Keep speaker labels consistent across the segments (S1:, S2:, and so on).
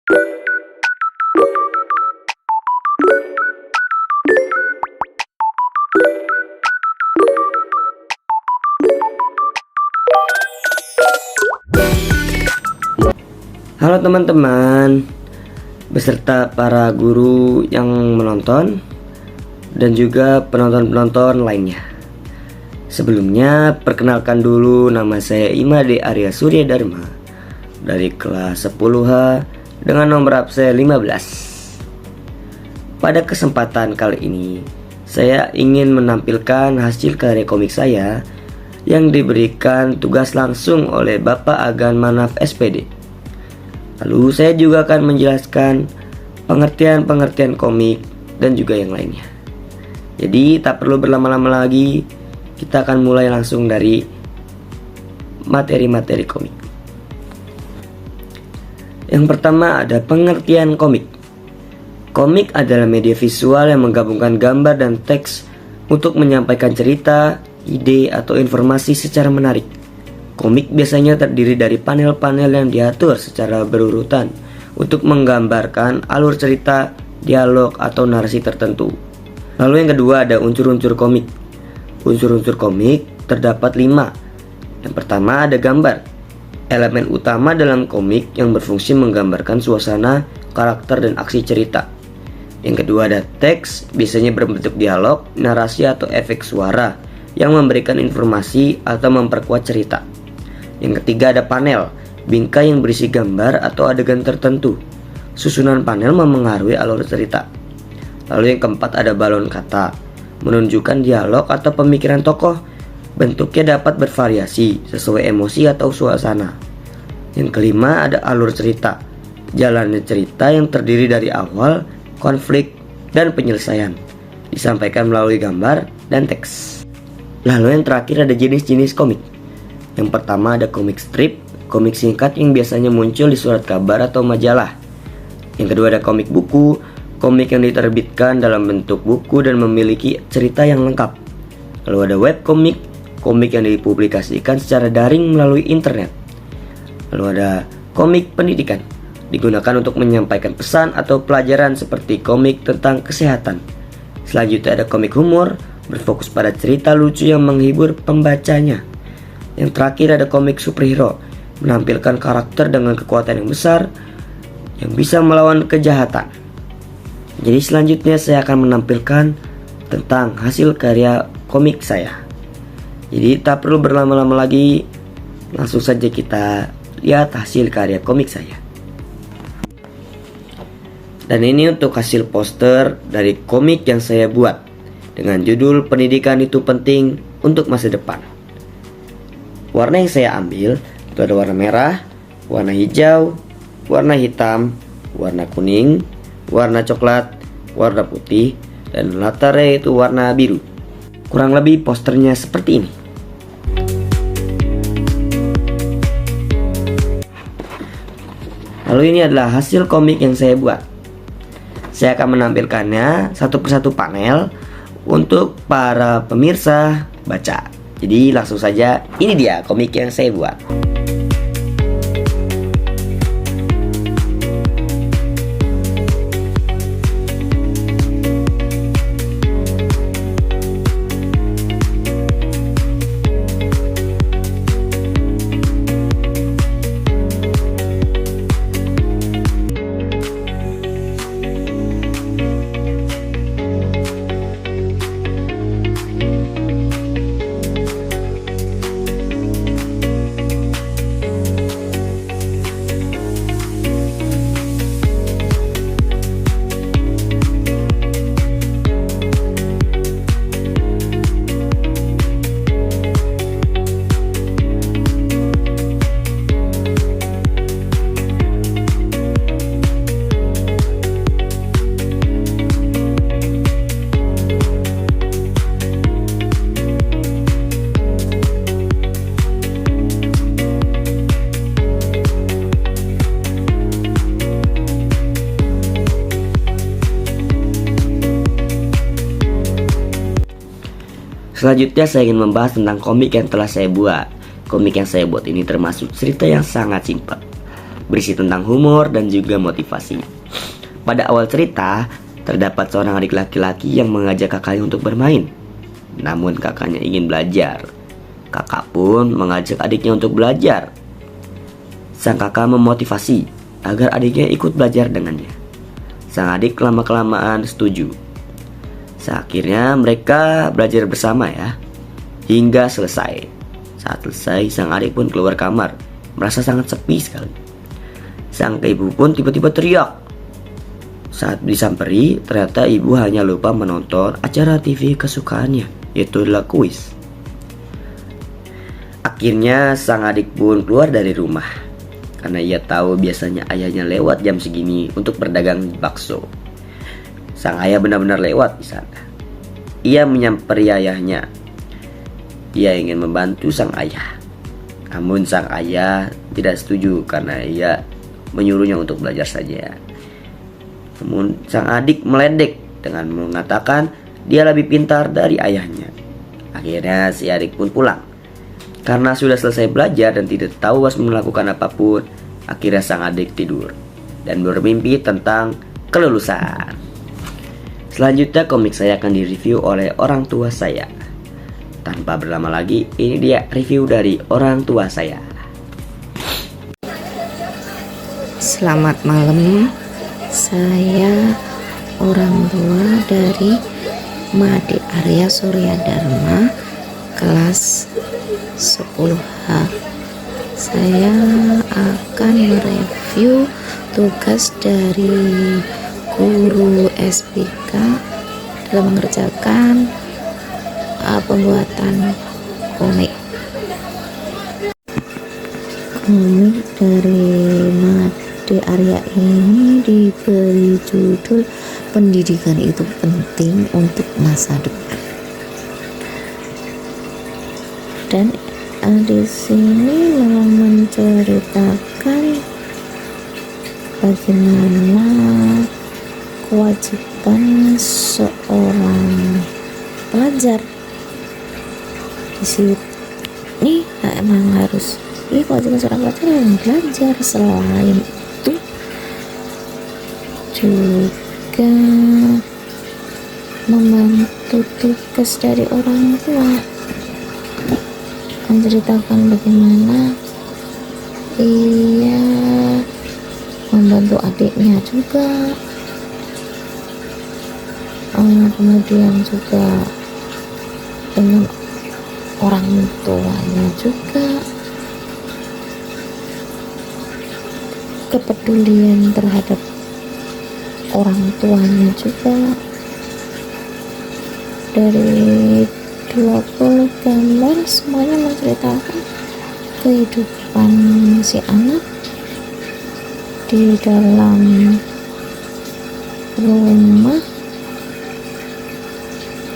S1: Halo teman-teman, beserta para guru yang menonton dan juga penonton-penonton lainnya. Sebelumnya, perkenalkan dulu, nama saya Imade Arya Surya Dharma dari kelas 10H dengan nomor absen 15. Pada kesempatan kali ini, saya ingin menampilkan hasil karya komik saya yang diberikan tugas langsung oleh Bapak Agan Manaf SPD. Lalu saya juga akan menjelaskan pengertian-pengertian komik dan juga yang lainnya. Jadi tak perlu berlama-lama lagi, kita akan mulai langsung dari materi-materi komik. Yang pertama ada pengertian komik. Komik adalah media visual yang menggabungkan gambar dan teks untuk menyampaikan cerita, ide, atau informasi secara menarik. Komik biasanya terdiri dari panel-panel yang diatur secara berurutan untuk menggambarkan alur cerita, dialog, atau narasi tertentu. Lalu yang kedua ada unsur-unsur komik. Unsur-unsur komik terdapat 5. Yang pertama ada gambar. Elemen utama dalam komik yang berfungsi menggambarkan suasana, karakter, dan aksi cerita. Yang kedua ada teks, biasanya berbentuk dialog, narasi, atau efek suara yang memberikan informasi atau memperkuat cerita. Yang ketiga ada panel, bingkai yang berisi gambar atau adegan tertentu. Susunan panel memengaruhi alur cerita. Lalu yang keempat ada balon kata, menunjukkan dialog atau pemikiran tokoh. Bentuknya dapat bervariasi sesuai emosi atau suasana. Yang kelima ada alur cerita, jalannya cerita yang terdiri dari awal, konflik, dan penyelesaian, disampaikan melalui gambar dan teks. Lalu yang terakhir ada jenis-jenis komik. Yang pertama ada komik strip, komik singkat yang biasanya muncul di surat kabar atau majalah. Yang kedua ada komik buku, komik yang diterbitkan dalam bentuk buku dan memiliki cerita yang lengkap. Lalu ada web komik, komik yang dipublikasikan secara daring melalui internet. Lalu ada komik pendidikan, digunakan untuk menyampaikan pesan atau pelajaran seperti komik tentang kesehatan. Selanjutnya ada komik humor, berfokus pada cerita lucu yang menghibur pembacanya. Yang terakhir ada komik superhero, menampilkan karakter dengan kekuatan yang besar yang bisa melawan kejahatan. Jadi selanjutnya saya akan menampilkan tentang hasil karya komik saya. Jadi tak perlu berlama-lama lagi, langsung saja kita lihat hasil karya komik saya. Dan ini untuk hasil poster dari komik yang saya buat dengan judul Pendidikan Itu Penting untuk Masa Depan. Warna yang saya ambil itu ada warna merah, warna hijau, warna hitam, warna kuning, warna coklat, warna putih, dan latarnya itu warna biru. Kurang lebih posternya seperti ini. Lalu ini adalah hasil komik yang saya buat. Saya akan menampilkannya satu persatu panel untuk para pemirsa baca. Jadi langsung saja, ini dia komik yang saya buat. Selanjutnya saya ingin membahas tentang komik yang telah saya buat. Komik yang saya buat ini termasuk cerita yang sangat simpel. berisi tentang humor dan juga motivasi. Pada awal cerita, terdapat seorang adik laki-laki yang mengajak kakaknya untuk bermain. Namun kakaknya ingin belajar. Kakak pun mengajak adiknya untuk belajar. Sang kakak memotivasi agar adiknya ikut belajar dengannya. Sang adik lama-kelamaan setuju. Akhirnya mereka belajar bersama ya, hingga selesai. Saat selesai, sang adik pun keluar kamar, merasa sangat sepi sekali. Sang ibu pun tiba-tiba teriak. Saat disamperi, ternyata ibu hanya lupa menonton acara TV kesukaannya, yaitu adalah kuis. Akhirnya sang adik pun keluar dari rumah, karena ia tahu biasanya ayahnya lewat jam segini untuk berdagang bakso. Sang ayah benar-benar lewat di sana. Ia menyamperi ayahnya. Ia ingin membantu sang ayah. Namun sang ayah tidak setuju karena ia menyuruhnya untuk belajar saja. Namun sang adik meledek dengan mengatakan dia lebih pintar dari ayahnya. Akhirnya si adik pun pulang. Karena sudah selesai belajar dan tidak tahu harus melakukan apapun, akhirnya sang adik tidur dan bermimpi tentang kelulusan. Selanjutnya komik saya akan direview oleh orang tua saya. Tanpa berlama lagi, ini dia review dari orang tua saya.
S2: Selamat malam, saya orang tua dari Made Arya Surya Dharma kelas 10H. Saya akan mereview tugas dari guru SPK dalam mengerjakan pembuatan komik. Komik dari Made Arya ini diberi judul Pendidikan Itu Penting Untuk Masa Depan. Dan di sini memang menceritakan bagaimana kewajiban seorang pelajar. Di sini emang harus kewajiban seorang pelajar yang belajar. Selain itu juga membantu tugas dari orang tua, menceritakan bagaimana ia membantu adiknya juga, kemudian juga dengan orang tuanya juga, kepedulian terhadap orang tuanya juga. Dari 20 gambar semuanya menceritakan kehidupan si anak di dalam rumah.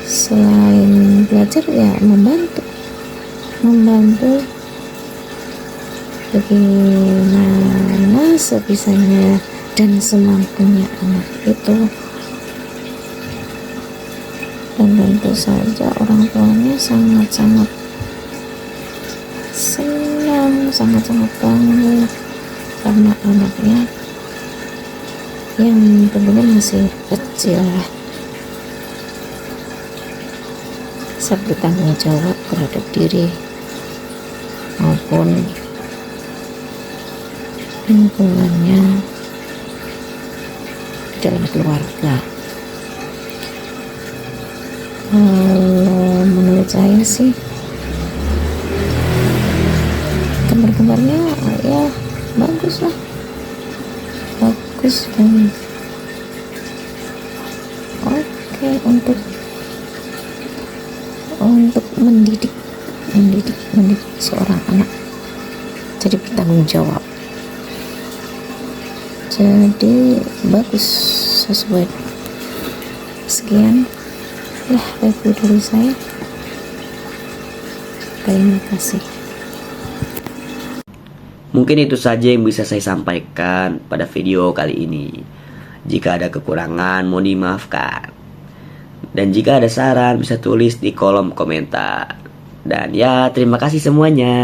S2: Selain belajar ya membantu bagaimana sebisanya dan semampunya anak itu. Dan tentu saja orang tuanya sangat-sangat senang, sangat-sangat bangga karena anaknya yang tentunya masih kecil bisa bertanggung jawab terhadap diri maupun lingkungannya di dalam keluarga. Kalau menurut saya sih gambar-gambarnya ya bagus lah, bagus dan oke untuk mendidik seorang anak jadi bertanggung jawab. Jadi bagus, sesuai. Sekian review dari saya. Terima kasih.
S1: Mungkin itu saja yang bisa saya sampaikan pada video kali ini. Jika ada kekurangan mohon dimaafkan. Dan jika ada saran bisa tulis di kolom komentar. Dan ya terima kasih semuanya.